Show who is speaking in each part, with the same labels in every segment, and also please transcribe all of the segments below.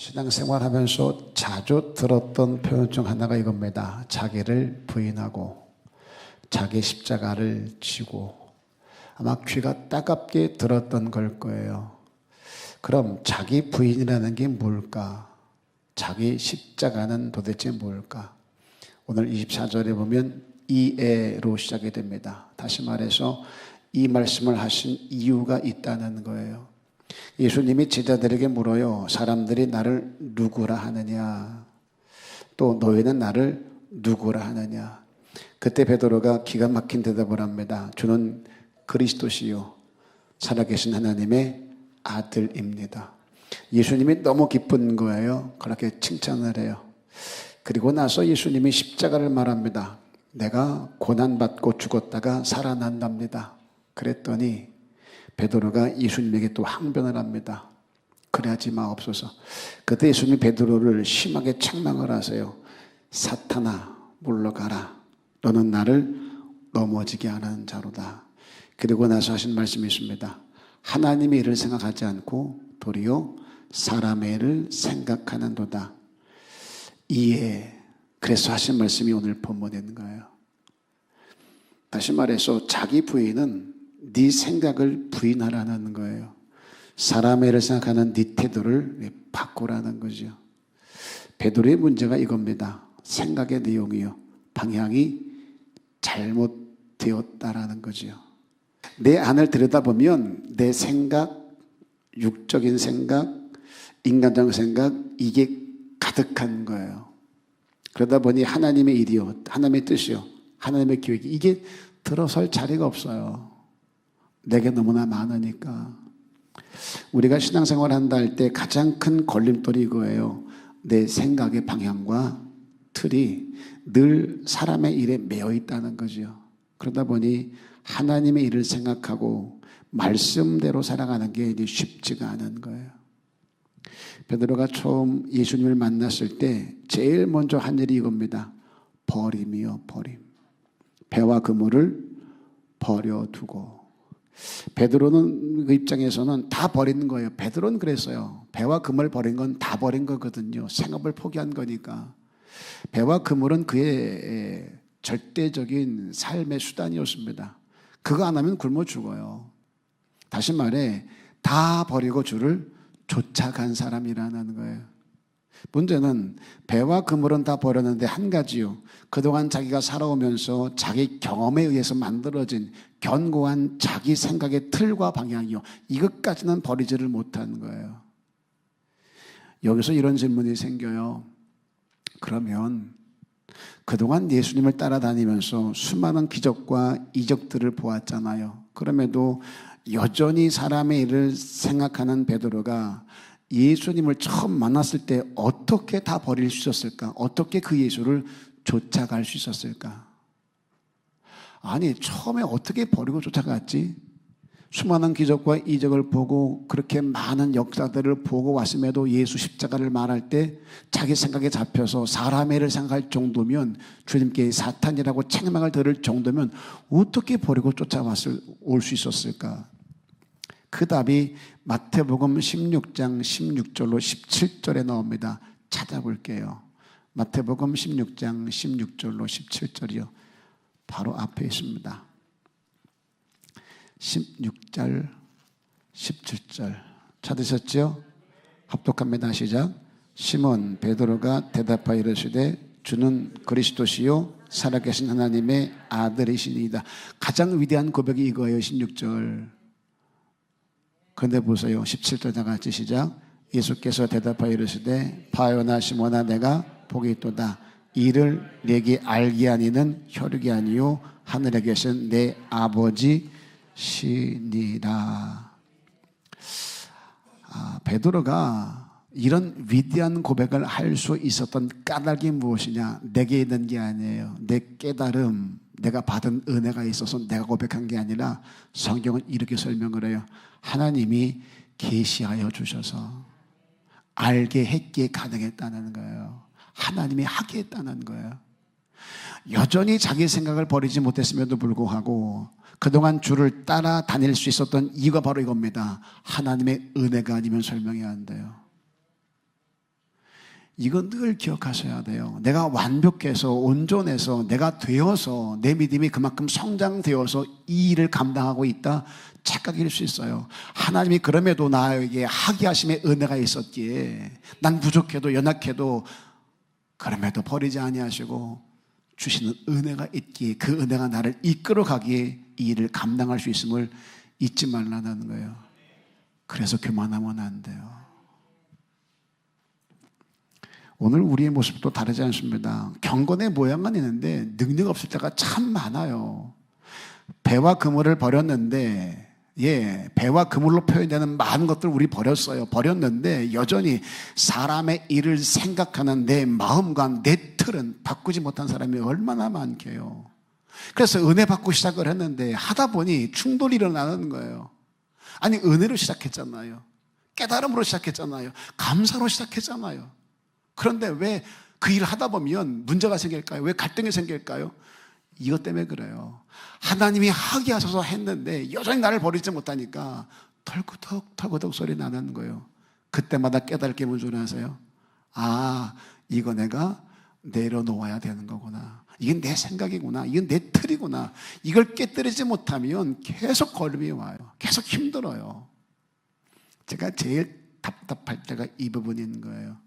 Speaker 1: 신앙생활하면서 자주 들었던 표현 중 하나가 이겁니다. 자기를 부인하고 자기 십자가를 지고. 아마 귀가 따갑게 들었던 걸 거예요. 그럼 자기 부인이라는 게 뭘까? 자기 십자가는 도대체 뭘까? 오늘 24절에 보면 이에로 시작이 됩니다. 다시 말해서 이 말씀을 하신 이유가 있다는 거예요. 예수님이 제자들에게 물어요. 사람들이 나를 누구라 하느냐? 또 너희는 나를 누구라 하느냐? 그때 베드로가 기가 막힌 대답을 합니다. 주는 그리스도시요 살아계신 하나님의 아들입니다. 예수님이 너무 기쁜 거예요. 그렇게 칭찬을 해요. 그리고 나서 예수님이 십자가를 말합니다. 내가 고난받고 죽었다가 살아난답니다. 그랬더니 베드로가 예수님에게 또 항변을 합니다. 그래하지 마옵소서. 그때 예수님이 베드로를 심하게 책망을 하세요. 사탄아 물러가라. 너는 나를 넘어지게 하는 자로다. 그리고 나서 하신 말씀이 있습니다. 하나님의 일을 생각하지 않고 도리어 사람의 일을 생각하는도다. 이에 그래서 하신 말씀이 오늘 본문에 있는 거예요. 다시 말해서 자기 부인은 네 생각을 부인하라는 거예요. 사람의 일을 생각하는 네 태도를 바꾸라는 거죠. 베드로의 문제가 이겁니다. 생각의 내용이요. 방향이 잘못되었다라는 거죠. 내 안을 들여다보면 내 생각, 육적인 생각, 인간적인 생각 이게 가득한 거예요. 그러다 보니 하나님의 일이요, 하나님의 뜻이요, 하나님의 계획이 이게 들어설 자리가 없어요. 내게 너무나 많으니까. 우리가 신앙생활 한다 할 때 가장 큰 걸림돌이 이거예요. 내 생각의 방향과 틀이 늘 사람의 일에 매여 있다는 거죠. 그러다 보니 하나님의 일을 생각하고 말씀대로 살아가는 게 쉽지가 않은 거예요. 베드로가 처음 예수님을 만났을 때 제일 먼저 한 일이 이겁니다. 버림이요, 버림. 배와 그물을 버려두고. 베드로는 그 입장에서는 다 버리는 거예요. 베드로는 그랬어요. 배와 그물 버린 건 다 버린 거거든요. 생업을 포기한 거니까. 배와 그물은 그의 절대적인 삶의 수단이었습니다. 그거 안 하면 굶어 죽어요. 다시 말해 다 버리고 주를 쫓아간 사람이라는 거예요. 문제는 배와 그물은 다 버렸는데 한 가지요. 그동안 자기가 살아오면서 자기 경험에 의해서 만들어진 견고한 자기 생각의 틀과 방향이요. 이것까지는 버리지를 못한 거예요. 여기서 이런 질문이 생겨요. 그러면 그동안 예수님을 따라다니면서 수많은 기적과 이적들을 보았잖아요. 그럼에도 여전히 사람의 일을 생각하는 베드로가 예수님을 처음 만났을 때 어떻게 다 버릴 수 있었을까? 어떻게 그 예수를 쫓아갈 수 있었을까? 아니, 처음에 어떻게 버리고 쫓아갔지? 수많은 기적과 이적을 보고 그렇게 많은 역사들을 보고 왔음에도 예수 십자가를 말할 때 자기 생각에 잡혀서 사람의 일을 생각할 정도면, 주님께 사탄이라고 책망을 들을 정도면 어떻게 버리고 올 수 있었을까? 그 답이 마태복음 16장 16절로 17절에 나옵니다. 찾아볼게요. 마태복음 16장 16절로 17절이요. 바로 앞에 있습니다. 16절, 17절 찾으셨죠? 합독합니다. 시작. 시몬 베드로가 대답하여 이르시되 주는 그리스도시요 살아계신 하나님의 아들이시니이다. 가장 위대한 고백이 이거예요. 16절. 그런데 보세요. 17절 다 같이 시작. 예수께서 대답하여 이르시되 바요나 시몬아 내가 복이 있도다. 이를 내게 알게 하니는 혈육이 아니요 하늘에 계신 내 아버지 시니라. 베드로가 이런 위대한 고백을 할 수 있었던 까닭이 무엇이냐? 내게 있는 게 아니에요. 내 깨달음, 내가 받은 은혜가 있어서 내가 고백한 게 아니라 성경은 이렇게 설명을 해요. 하나님이 계시하여 주셔서 알게 했기에 가능했다는 거예요. 하나님이 하게 했다는 거예요. 여전히 자기 생각을 버리지 못했음에도 불구하고 그동안 주를 따라다닐 수 있었던 이유가 바로 이겁니다. 하나님의 은혜가 아니면 설명이 안 돼요. 이거 늘 기억하셔야 돼요. 내가 완벽해서 온전해서 내가 되어서 내 믿음이 그만큼 성장되어서 이 일을 감당하고 있다 착각일 수 있어요. 하나님이 그럼에도 나에게 하게 하심의 은혜가 있었기에 난 부족해도 연약해도 그럼에도 버리지 아니하시고 주시는 은혜가 있기에 그 은혜가 나를 이끌어가기에 이 일을 감당할 수 있음을 잊지 말라는 거예요. 그래서 교만하면 안 돼요. 오늘 우리의 모습도 다르지 않습니다. 경건의 모양은 있는데 능력 없을 때가 참 많아요. 배와 그물을 버렸는데 배와 그물로 표현되는 많은 것들 우리 버렸는데 여전히 사람의 일을 생각하는 내 마음과 내 틀은 바꾸지 못한 사람이 얼마나 많게요. 그래서 은혜 받고 시작을 했는데 하다 보니 충돌이 일어나는 거예요. 아니 은혜로 시작했잖아요. 깨달음으로 시작했잖아요. 감사로 시작했잖아요. 그런데 왜 그 일을 하다 보면 문제가 생길까요? 왜 갈등이 생길까요? 이것 때문에 그래요. 하나님이 하게 하셔서 했는데 여전히 나를 버리지 못하니까 털구덕 소리 나는 거예요. 그때마다 깨닫게 뭔 줄 아세요? 아, 이거 내가 내려놓아야 되는 거구나. 이게 내 생각이구나. 이건 내 틀이구나. 이걸 깨뜨리지 못하면 계속 걸음이 와요. 계속 힘들어요. 제가 제일 답답할 때가 이 부분인 거예요.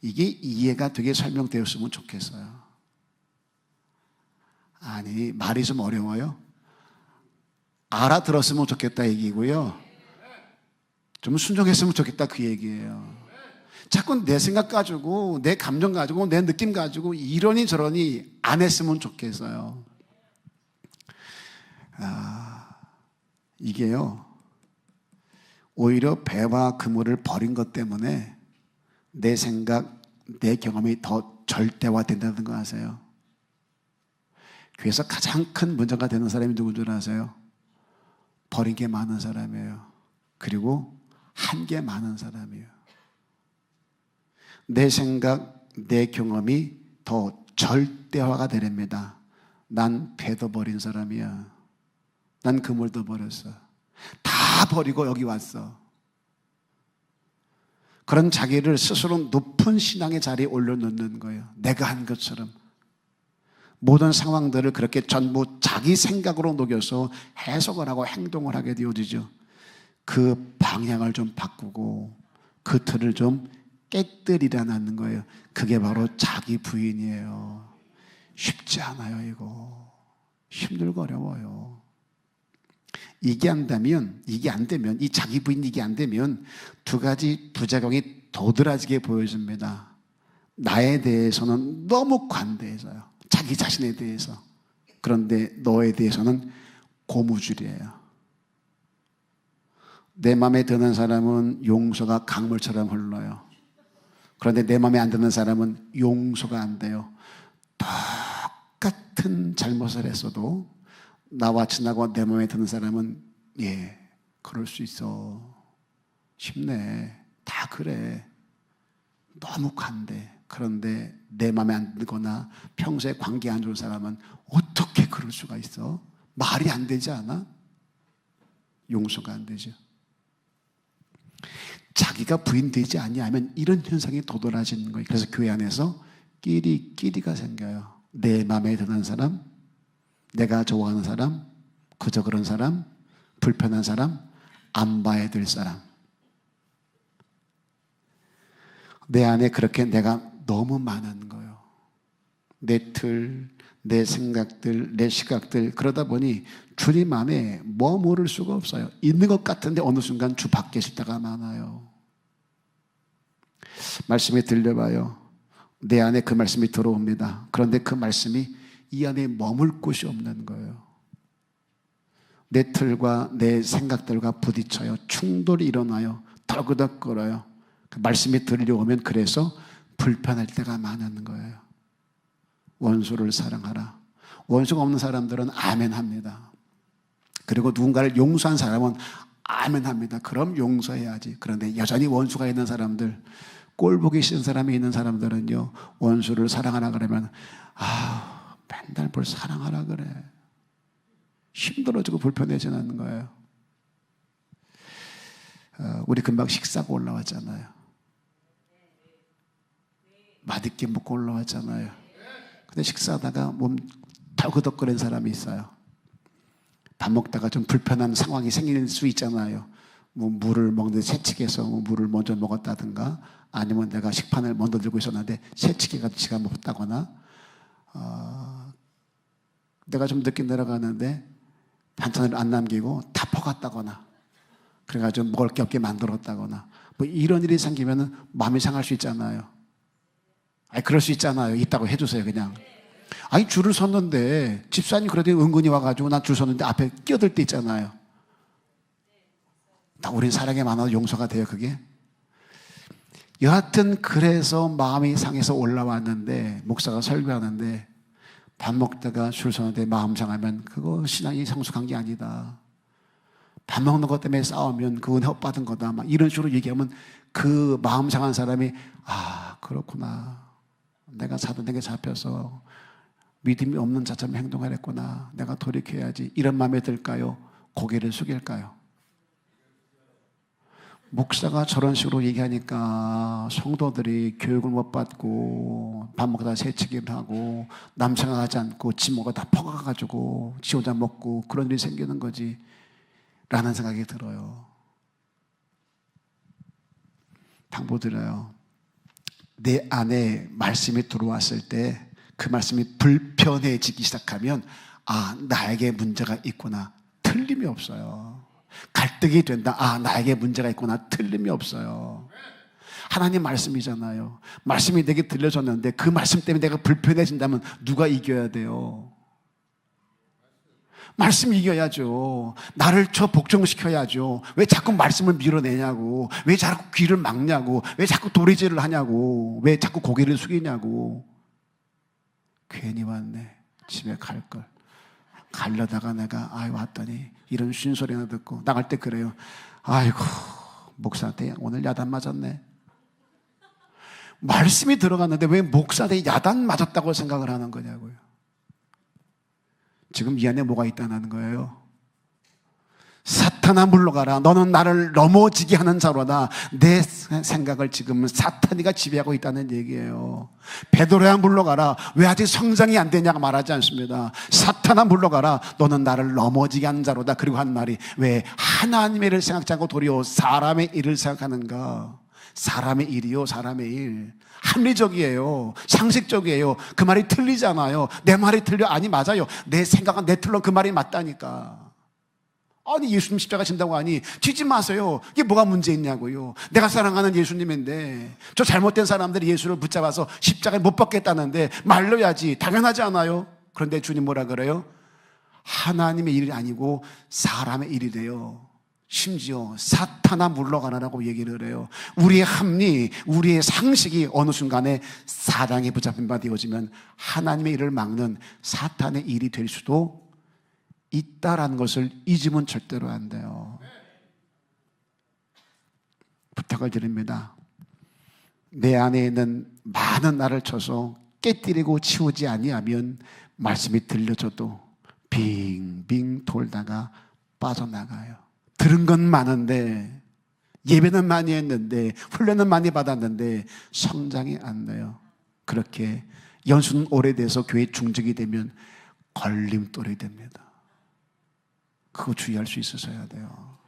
Speaker 1: 이게 이해가 되게 설명되었으면 좋겠어요. 아니, 말이 좀 어려워요. 알아들었으면 좋겠다 얘기고요. 좀 순종했으면 좋겠다 그 얘기예요. 자꾸 내 생각 가지고 내 감정 가지고 내 느낌 가지고 이러니 저러니 안 했으면 좋겠어요. 이게요, 오히려 배와 그물을 버린 것 때문에 내 생각, 내 경험이 더 절대화된다는 거 아세요? 교회에서 가장 큰 문제가 되는 사람이 누군 줄 아세요? 버린 게 많은 사람이에요. 그리고 한 게 많은 사람이에요. 내 생각, 내 경험이 더 절대화가 되렵니다. 난 배도 버린 사람이야. 난 그물도 버렸어. 다 버리고 여기 왔어. 그런 자기를 스스로 높은 신앙의 자리에 올려놓는 거예요. 내가 한 것처럼. 모든 상황들을 그렇게 전부 자기 생각으로 녹여서 해석을 하고 행동을 하게 되어지죠. 그 방향을 좀 바꾸고 그 틀을 좀 깨뜨리라는 거예요. 그게 바로 자기 부인이에요. 쉽지 않아요, 이거. 힘들고 어려워요. 이게 안 되면, 이 자기 부인 이게 안 되면 두 가지 부작용이 도드라지게 보여집니다. 나에 대해서는 너무 관대해져요. 자기 자신에 대해서. 그런데 너에 대해서는 고무줄이에요. 내 마음에 드는 사람은 용서가 강물처럼 흘러요. 그런데 내 마음에 안 드는 사람은 용서가 안 돼요. 똑같은 잘못을 했어도 나와 친하고 내 마음에 드는 사람은 그럴 수 있어. 쉽네. 다 그래. 너무 관대. 그런데 내 마음에 안 들거나 평소에 관계 안 좋은 사람은 어떻게 그럴 수가 있어? 말이 안 되지 않아? 용서가 안 되죠. 자기가 부인되지 아니하면 이런 현상이 도드라지는 거예요. 그래서 교회 안에서 끼리가 생겨요. 내 마음에 드는 사람, 내가 좋아하는 사람, 그저 그런 사람, 불편한 사람, 안 봐야 될 사람. 내 안에 그렇게 내가 너무 많은 거예요. 내 틀, 내 생각들, 내 시각들. 그러다 보니 주님 안에 머무를 수가 없어요. 있는 것 같은데 어느 순간 주 밖에 있을 때가 많아요. 말씀이 들려봐요. 내 안에 그 말씀이 들어옵니다. 그런데 그 말씀이 이 안에 머물 곳이 없는 거예요. 내 틀과 내 생각들과 부딪혀요. 충돌이 일어나요. 덜그덕거려요. 그 말씀이 들려오면 그래서 불편할 때가 많은 거예요. 원수를 사랑하라. 원수가 없는 사람들은 아멘 합니다. 그리고 누군가를 용서한 사람은 아멘 합니다. 그럼 용서해야지. 그런데 여전히 원수가 있는 사람들, 꼴보기 싫은 사람이 있는 사람들은요, 원수를 사랑하라 그러면 맨날 뭘 사랑하라 그래. 힘들어지고 불편해지는 거예요. 우리 금방 식사가 올라왔잖아요. 맛있게 먹고 올라왔잖아요. 근데 식사하다가 몸 덜그덕거리는 사람이 있어요. 밥 먹다가 좀 불편한 상황이 생길 수 있잖아요. 뭐 물을 먹는데 새치기에서 뭐 물을 먼저 먹었다든가, 아니면 내가 식판을 먼저 들고 있었는데 새치기가 지가 먹었다거나, 내가 좀 늦게 내려가는데 반찬을 안 남기고 다 퍼갔다거나, 그래가지고 먹을 게 없게 만들었다거나, 뭐 이런 일이 생기면 마음이 상할 수 있잖아요. 아니, 그럴 수 있잖아요. 있다고 해주세요, 그냥. 아니, 줄을 섰는데 집사님 그래도 은근히 와가지고 난 줄 섰는데 앞에 끼어들 때 있잖아요. 다 우린 사랑에 많아도 용서가 돼요, 그게? 여하튼 그래서 마음이 상해서 올라왔는데, 목사가 설교하는데 밥 먹다가 줄 서는데 마음 상하면 그거 신앙이 성숙한 게 아니다. 밥 먹는 것 때문에 싸우면 그 은혜 받은 거다. 막 이런 식으로 얘기하면 그 마음 상한 사람이, 아, 그렇구나. 내가 사단에게 잡혀서 믿음이 없는 자처럼 행동을 했구나. 내가 돌이켜야지. 이런 마음에 들까요? 고개를 숙일까요? 목사가 저런 식으로 얘기하니까 성도들이 교육을 못 받고 밥 먹다 새치기를 하고 남 생각하지 않고 지 뭐가 다 퍼가가지고 지 혼자 먹고 그런 일이 생기는 거지 라는 생각이 들어요. 당부드려요. 내 안에 말씀이 들어왔을 때 그 말씀이 불편해지기 시작하면, 아, 나에게 문제가 있구나. 틀림이 없어요. 갈등이 된다. 아, 나에게 문제가 있구나. 틀림이 없어요. 하나님 말씀이잖아요. 말씀이 내게 들려졌는데 그 말씀 때문에 내가 불편해진다면 누가 이겨야 돼요? 말씀이 이겨야죠. 나를 저 복종시켜야죠. 왜 자꾸 말씀을 밀어내냐고. 왜 자꾸 귀를 막냐고. 왜 자꾸 도리질을 하냐고. 왜 자꾸 고개를 숙이냐고. 괜히 왔네. 집에 갈 걸. 가려다가 내가 왔더니 이런 쉰소리나 듣고 나갈 때 그래요. 아이고, 목사한테 오늘 야단 맞았네. 말씀이 들어갔는데 왜 목사한테 야단 맞았다고 생각을 하는 거냐고요. 지금 이 안에 뭐가 있다는 거예요? 사탄아 물러가라. 너는 나를 넘어지게 하는 자로다. 내 생각을 지금 사탄이가 지배하고 있다는 얘기예요. 베드로야 물러가라. 왜 아직 성장이 안 되냐고 말하지 않습니다. 사탄아 물러가라. 너는 나를 넘어지게 하는 자로다. 그리고 한 말이, 왜 하나님의 일을 생각지 않고 도리어 사람의 일을 생각하는가. 사람의 일이요, 사람의 일. 합리적이에요. 상식적이에요. 그 말이 틀리잖아요. 내 말이 틀려? 아니, 맞아요. 내 생각은 내 틀로 그 말이 맞다니까. 아니, 예수님 십자가 진다고 하니 지지 마세요. 이게 뭐가 문제 있냐고요. 내가 사랑하는 예수님인데 저 잘못된 사람들이 예수를 붙잡아서 십자가에 못 박겠다는데 말려야지. 당연하지 않아요? 그런데 주님 뭐라 그래요? 하나님의 일이 아니고 사람의 일이래요. 심지어 사탄아 물러가라라고 얘기를 해요. 우리의 합리, 우리의 상식이 어느 순간에 사단에 붙잡힌 바 되어지면 하나님의 일을 막는 사탄의 일이 될 수도 있다라는 것을 잊으면 절대로 안 돼요. 부탁을 드립니다. 내 안에 있는 많은 나를 쳐서 깨뜨리고 치우지 아니하면 말씀이 들려줘도 빙빙 돌다가 빠져나가요. 들은 건 많은데, 예배는 많이 했는데, 훈련은 많이 받았는데 성장이 안 돼요. 그렇게 연수는 오래돼서 교회 중직이 되면 걸림돌이 됩니다. 그거 주의할 수 있으셔야 돼요.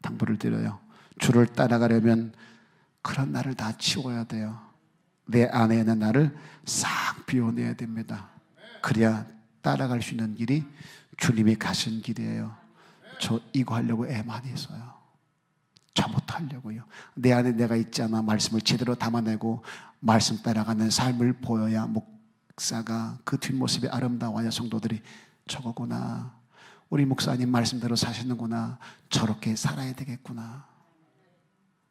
Speaker 1: 당부를 드려요. 주를 따라가려면 그런 나를 다 치워야 돼요. 내 안에 있는 나를 싹 비워내야 됩니다. 그래야 따라갈 수 있는 길이 주님이 가신 길이에요. 저 이거 하려고 애 많이 했어요. 저 못하려고요. 내 안에 내가 있잖아. 말씀을 제대로 담아내고 말씀 따라가는 삶을 보여야 목사가 그 뒷모습이 아름다워야 성도들이 저거구나. 우리 목사님 말씀대로 사시는구나. 저렇게 살아야 되겠구나.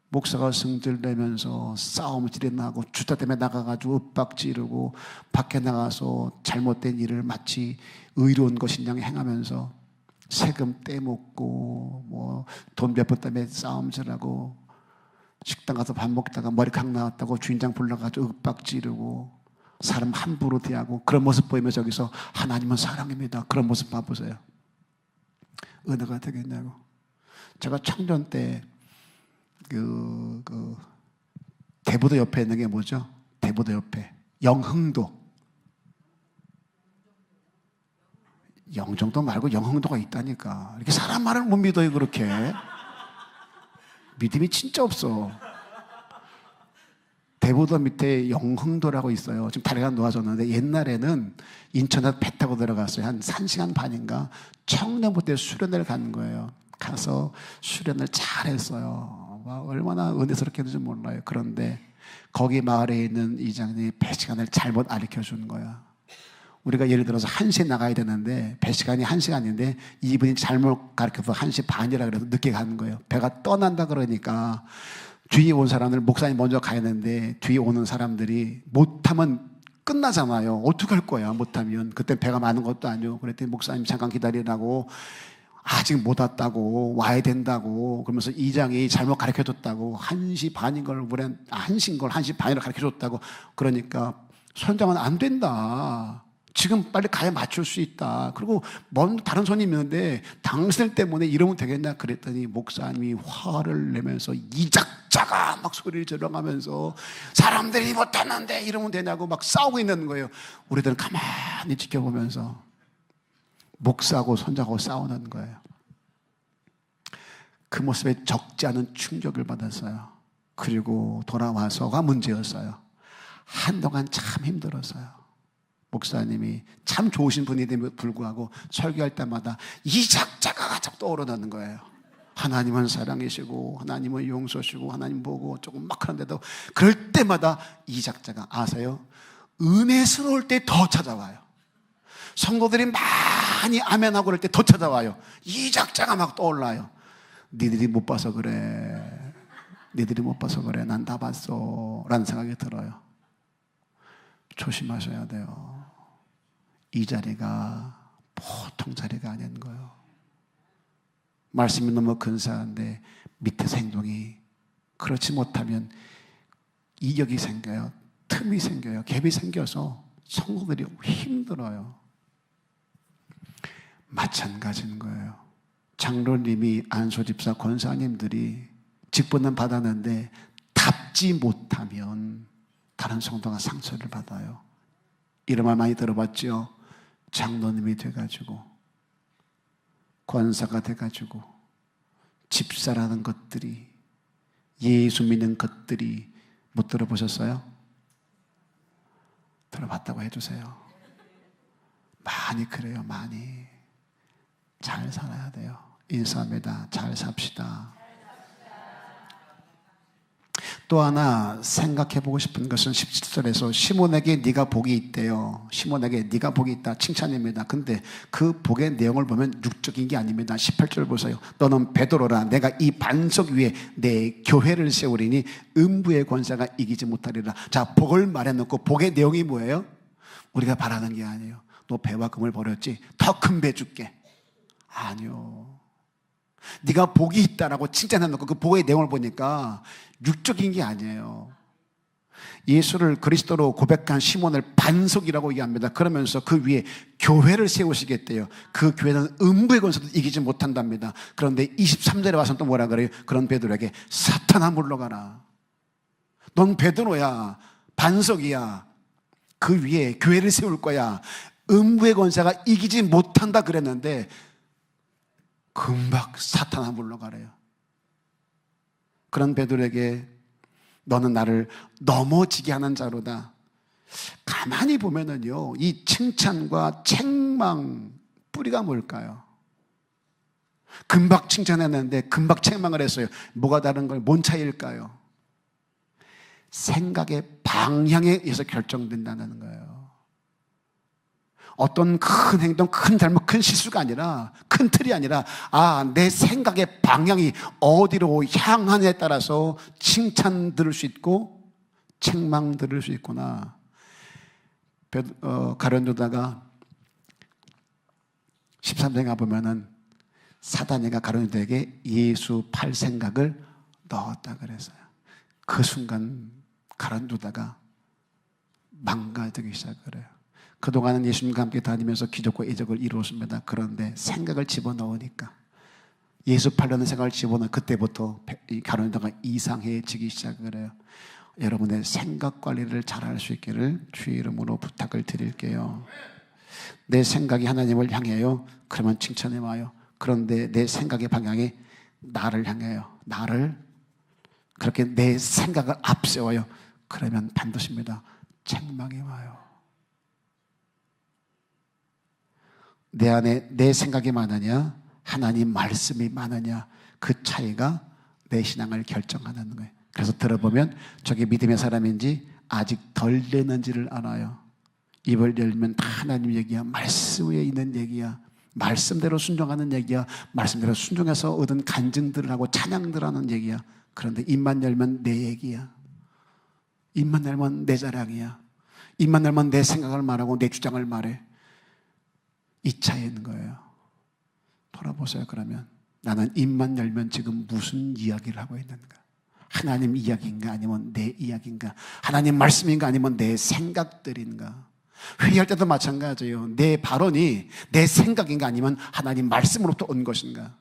Speaker 1: 목사가 승질내면서 싸움질이 나고 주타 때문에 나가가지고 윽박지르고 밖에 나가서 잘못된 일을 마치 의로운 것인 양 행하면서 세금 떼먹고 뭐 돈 몇 번 때문에 싸움질하고 식당 가서 밥 먹다가 머리카락 나왔다고 주인장 불러가지고 윽박지르고 사람 함부로 대하고 그런 모습 보이면 저기서 하나님은 사랑입니다. 그런 모습 봐보세요. 은혜가 되겠냐고. 제가 청년 때 대부도 옆에 있는 게 뭐죠? 대부도 옆에 영흥도. 영종도 말고 영흥도가 있다니까. 이렇게 사람 말을 못 믿어요. 그렇게 믿음이 진짜 없어. 대부도 밑에 영흥도라고 있어요. 지금 다리가 놓아졌는데 옛날에는 인천에서 배 타고 들어갔어요. 한 1시간 반인가 청년부터 수련회를 간 거예요. 가서 수련을 잘했어요. 와, 얼마나 은혜스럽게 했는지 몰라요. 그런데 거기 마을에 있는 이장님이 배 시간을 잘못 가르쳐준 거야. 우리가 예를 들어서 1시에 나가야 되는데 배 시간이 1시간인데 이분이 잘못 가르쳐서 1시 반이라 그래서 늦게 가는 거예요. 배가 떠난다 그러니까 뒤에 온 사람들, 목사님 먼저 가야 되는데 뒤에 오는 사람들이 못하면 끝나잖아요. 어떡할 거야 못하면. 그때 배가 많은 것도 아니고. 그랬더니 목사님 잠깐 기다리라고, 아직 못 왔다고, 와야 된다고 그러면서 이장이 잘못 가르쳐줬다고, 1시 반인 걸 1시인 걸 1시 반이라 가르쳐줬다고. 그러니까 선장은 안 된다, 지금 빨리 가야 맞출 수 있다. 그리고 다른 손님이 있는데 당신 때문에 이러면 되겠냐 그랬더니 목사님이 화를 내면서 이작자가 막 소리를 질러가면서 사람들이 못하는데 이러면 되냐고 막 싸우고 있는 거예요. 우리들은 가만히 지켜보면서 목사하고 손자하고 싸우는 거예요. 그 모습에 적지 않은 충격을 받았어요. 그리고 돌아와서가 문제였어요. 한동안 참 힘들었어요. 목사님이 참 좋으신 분인데도 불구하고 설교할 때마다 이 작자가 가장 떠오르는 거예요. 하나님은 사랑이시고 하나님은 용서시고 하나님 보고 조금 막 하는데도 그럴 때마다 이 작자가 아세요? 은혜스러울 때 더 찾아와요. 성도들이 많이 아멘하고 그럴 때 더 찾아와요. 이 작자가 막 떠올라요. 니들이 못 봐서 그래, 니들이 못 봐서 그래, 난 다 봤어 라는 생각이 들어요. 조심하셔야 돼요. 이 자리가 보통 자리가 아닌 거예요. 말씀이 너무 근사한데 밑에서 행동이 그렇지 못하면 이격이 생겨요. 틈이 생겨요. 갭이 생겨서 성도들이 힘들어요. 마찬가지인 거예요. 장로님이, 안소집사, 권사님들이 직분은 받았는데 답지 못하면 다른 성도가 상처를 받아요. 이런 말 많이 들어봤죠? 장로님이 돼가지고 권사가 돼가지고 집사라는 것들이, 예수 믿는 것들이 못 들어보셨어요? 들어봤다고 해주세요. 많이 그래요. 많이. 잘 살아야 돼요. 인사합니다. 잘 삽시다. 또 하나 생각해보고 싶은 것은 17절에서 시몬에게 네가 복이 있대요. 시몬에게 네가 복이 있다, 칭찬입니다. 근데 그 복의 내용을 보면 육적인 게 아닙니다. 18절 보세요. 너는 베드로라, 내가 이 반석 위에 내 교회를 세우리니 음부의 권세가 이기지 못하리라. 자, 복을 말해놓고 복의 내용이 뭐예요? 우리가 바라는 게 아니에요. 너 배와 금을 버렸지? 더 큰 배 줄게. 아니요. 네가 복이 있다라고 칭찬해놓고 그 복의 내용을 보니까 육적인 게 아니에요. 예수를 그리스도로 고백한 시몬을 반석이라고 얘기합니다. 그러면서 그 위에 교회를 세우시겠대요. 그 교회는 음부의 권세도 이기지 못한답니다. 그런데 23절에 와서 또 뭐라 그래요? 그런 베드로에게 사탄아 물러가라. 넌 베드로야, 반석이야. 그 위에 교회를 세울 거야. 음부의 권세가 이기지 못한다 그랬는데 금방 사탄아 물러가래요. 그런 베드로에게 너는 나를 넘어지게 하는 자로다. 가만히 보면은요, 이 칭찬과 책망 뿌리가 뭘까요? 금방 칭찬했는데 금방 책망을 했어요. 뭐가 다른 걸, 뭔 차이일까요? 생각의 방향에 의해서 결정된다는 거예요. 어떤 큰 행동, 큰 잘못, 큰 실수가 아니라, 큰 틀이 아니라, 내 생각의 방향이 어디로 향하냐에 따라서 칭찬 들을 수 있고 책망 들을 수 있구나. 가룟유다가 13장에 가보면은 사단이가 가룟유다에게 예수 팔 생각을 넣었다 그랬어요. 그 순간 가룟유다가 망가지기 시작을 해요. 그동안은 예수님과 함께 다니면서 기적과 이적을 이루었습니다. 그런데 생각을 집어넣으니까, 예수 팔려는 생각을 집어넣으면 그때부터 가룟유다가 이상해지기 시작을 해요. 여러분의 생각 관리를 잘할 수 있기를 주의 이름으로 부탁을 드릴게요. 내 생각이 하나님을 향해요. 그러면 칭찬해 와요. 그런데 내 생각의 방향이 나를 향해요. 나를 그렇게 내 생각을 앞세워요. 그러면 반드시입니다. 책망이 와요. 내 안에 내 생각이 많으냐, 하나님 말씀이 많으냐, 그 차이가 내 신앙을 결정하는 거예요. 그래서 들어보면 저게 믿음의 사람인지 아직 덜 되는지를 알아요. 입을 열면 다 하나님 얘기야. 말씀 위에 있는 얘기야. 말씀대로 순종하는 얘기야. 말씀대로 순종해서 얻은 간증들을 하고 찬양들 하는 얘기야. 그런데 입만 열면 내 얘기야. 입만 열면 내 자랑이야. 입만 열면 내 생각을 말하고 내 주장을 말해. 이 차이인 거예요. 돌아보세요. 그러면 나는 입만 열면 지금 무슨 이야기를 하고 있는가? 하나님 이야기인가 아니면 내 이야기인가? 하나님 말씀인가 아니면 내 생각들인가? 회의할 때도 마찬가지예요. 내 발언이 내 생각인가 아니면 하나님 말씀으로부터 온 것인가?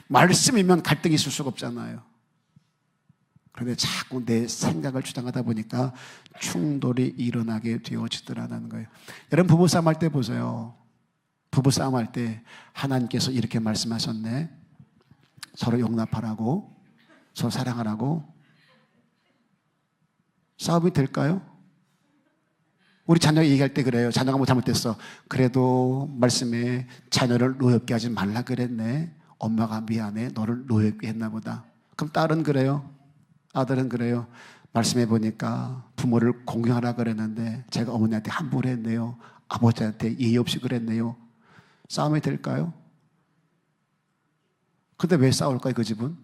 Speaker 1: 말씀이면 갈등이 있을 수가 없잖아요. 그런데 자꾸 내 생각을 주장하다 보니까 충돌이 일어나게 되어지더라는 거예요. 여러분 부부싸움 할 때 보세요. 부부싸움 할 때 하나님께서 이렇게 말씀하셨네. 서로 용납하라고, 서로 사랑하라고. 싸움이 될까요? 우리 자녀 얘기할 때 그래요. 자녀가 뭐 잘못됐어. 그래도 말씀에 자녀를 노엽게 하지 말라 그랬네. 엄마가 미안해. 너를 노엽게 했나 보다. 그럼 딸은 그래요. 아들은 그래요. 말씀해 보니까 부모를 공경하라 그랬는데 제가 어머니한테 함부로 했네요. 아버지한테 예의 없이 그랬네요. 싸움이 될까요? 근데 왜 싸울까요, 그 집은?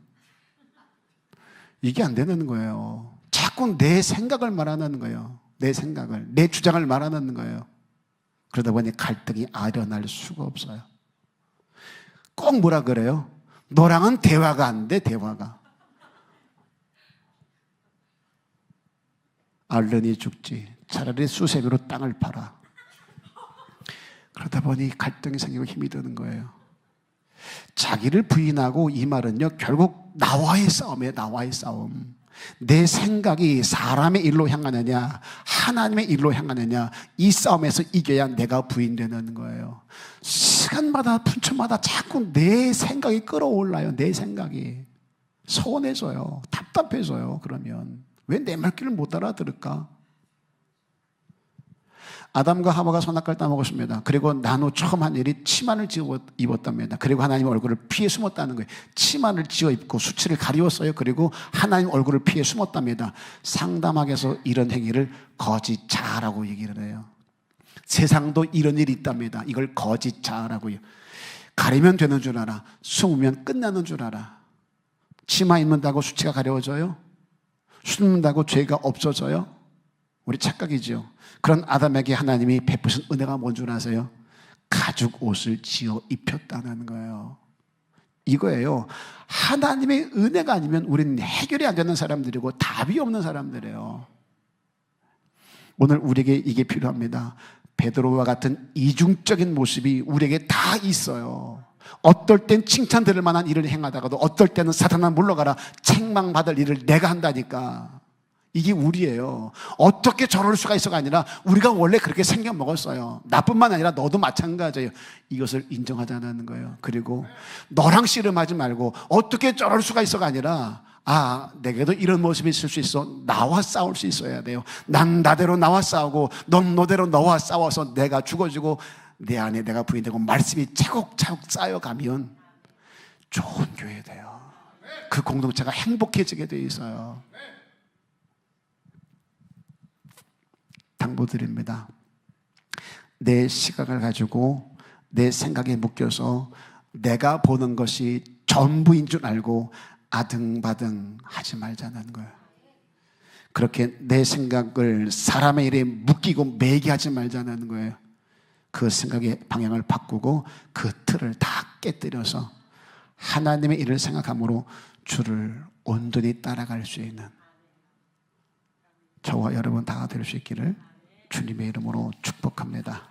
Speaker 1: 이게 안 되는 거예요. 자꾸 내 생각을 말하는 거예요. 내 생각을, 내 주장을 말하는 거예요. 그러다 보니 갈등이 아련할 수가 없어요. 꼭 뭐라 그래요? 너랑은 대화가 안 돼, 대화가. 알른이 죽지. 차라리 수세미로 땅을 팔아. 그러다 보니 갈등이 생기고 힘이 드는 거예요. 자기를 부인하고 이 말은요, 결국 나와의 싸움이에요. 나와의 싸움. 내 생각이 사람의 일로 향하느냐 하나님의 일로 향하느냐, 이 싸움에서 이겨야 내가 부인되는 거예요. 시간마다 분초마다 자꾸 내 생각이 끌어올라요. 내 생각이 서운해져요. 답답해져요. 그러면 왜 내 말귀를 못 알아들을까? 아담과 하와가 선악과를 따먹었습니다. 그리고 난 후 처음 한 일이 치마를 지어 입었답니다. 그리고 하나님 얼굴을 피해 숨었다는 거예요. 치마를 지어 입고 수치를 가리웠어요. 그리고 하나님 얼굴을 피해 숨었답니다. 상담학에서 이런 행위를 거짓자라고 얘기를 해요. 세상도 이런 일이 있답니다. 이걸 거짓자라고요. 가리면 되는 줄 알아. 숨으면 끝나는 줄 알아. 치마 입는다고 수치가 가려워져요? 숨는다고 죄가 없어져요? 우리 착각이죠. 그런 아담에게 하나님이 베푸신 은혜가 뭔 줄 아세요? 가죽 옷을 지어 입혔다는 거예요. 이거예요. 하나님의 은혜가 아니면 우리는 해결이 안 되는 사람들이고 답이 없는 사람들이에요. 오늘 우리에게 이게 필요합니다. 베드로와 같은 이중적인 모습이 우리에게 다 있어요. 어떨 땐 칭찬 들을 만한 일을 행하다가도 어떨 때는 사탄아 물러가라 책망받을 일을 내가 한다니까. 이게 우리예요. 어떻게 저럴 수가 있어가 아니라 우리가 원래 그렇게 생겨먹었어요. 나뿐만 아니라 너도 마찬가지예요. 이것을 인정하자는 거예요. 그리고 너랑 씨름하지 말고 어떻게 저럴 수가 있어가 아니라 내게도 이런 모습이 있을 수 있어. 나와 싸울 수 있어야 돼요. 난 나대로 나와 싸우고 넌 너대로 너와 싸워서 내가 죽어지고 내 안에 내가 부인되고 말씀이 차곡차곡 쌓여가면 좋은 교회 돼요. 그 공동체가 행복해지게 돼 있어요. 당부드립니다. 내 시각을 가지고 내 생각에 묶여서 내가 보는 것이 전부인 줄 알고 아등바등 하지 말자는 거예요. 그렇게 내 생각을 사람의 일에 묶이고 매개하지 말자는 거예요. 그 생각의 방향을 바꾸고 그 틀을 다 깨뜨려서 하나님의 일을 생각함으로 주를 온전히 따라갈 수 있는 저와 여러분 다 될 수 있기를 주님의 이름으로 축복합니다.